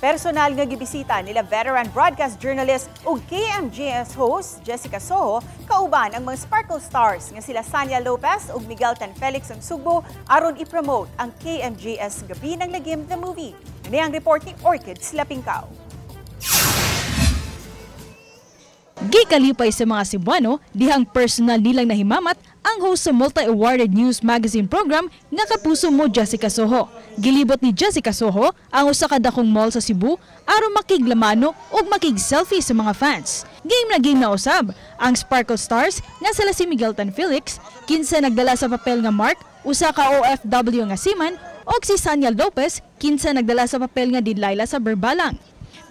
Personal nga gibisita nila veteran broadcast journalist ug KMJS host Jessica Soho kauban ang mga Sparkle Stars nga sila Sania Lopez ug Miguel Tan Felix ang Sugbo aron i-promote ang KMJS Gabi ng Lagim the Movie. Ini ang report ni Orchid Slapingkaw. Gikalipay sa mga Cebuano, dihang personal nilang nahimamat ang host sa multi-awarded news magazine program nga Kapuso Mo Jessica Soho. Gilibot ni Jessica Soho ang usa ka dakong mall sa Cebu aron makiglamano ug makig-selfie sa mga fans. Game na usab ang Sparkle Stars nga sila si Miguel Tan Felix, kinsa nagdala sa papel nga Mark, usa ka OFW nga seaman, ug si Sania Lopez, kinsa nagdala sa papel nga Delilah sa Berbalang.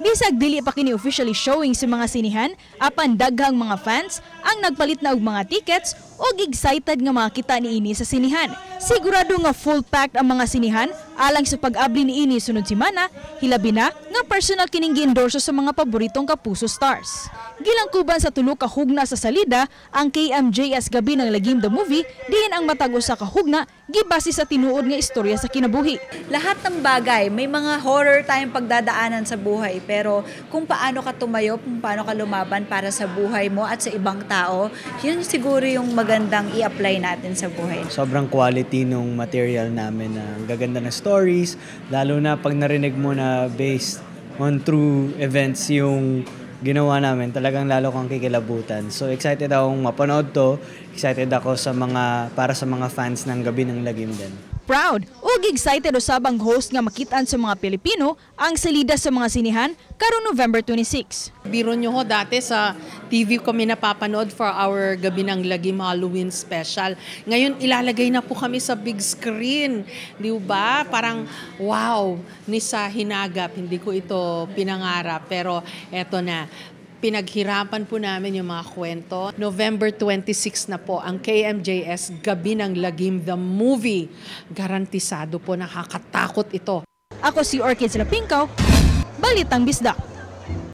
Bisag dili pa kini officially showing sa mga sinihan, apan daghang mga fans ang nagpalit na og mga tickets ug excited nga makita niini sa sinihan. Sigurado nga full packed ang mga sinihan alang sa pag-abli niini sunod semana, hilabi na nga personal kining gi-endorso sa mga paboritong Kapuso Stars. Gilangkuban sa tulo ka hugna sa salida ang KMJS Gabi ng Lagim the Movie, diin ang matag usa ka hugna gibase sa tinuod nga istorya sa kinabuhi. Lahat ng bagay, may mga horror tayong pagdadaanan sa buhay, pero kung paano ka tumayo, kung paano ka lumaban para sa buhay mo at sa ibang tao, yun siguro yung magandang i-apply natin sa buhay. Sobrang quality nung material namin, ang gaganda ng stories, lalo na pag narinig mo na based on true events yung ginawa namin, talagang lalo kang kikilabutan. So excited akong mapanood to, excited ako para sa mga fans ng Gabi ng Lagim din. Proud ug excited usab ang host nga makitaan sa mga Pilipino ang salida sa mga sinihan karong November 26. Biro nyo ho, dati sa TV kami napapanood for our Gabi ng Lagim Halloween special. Ngayon ilalagay na po kami sa big screen. Di ba? Parang wow, ni sa hinagap. Hindi ko ito pinangarap, pero eto na. Pinaghirapan po namin yung mga kwento. November 26 na po ang KMJS Gabi ng Lagim the Movie. Garantisado po, nakakatakot ito. Ako si Orchid Slapingkaw, Balitang Bisdak.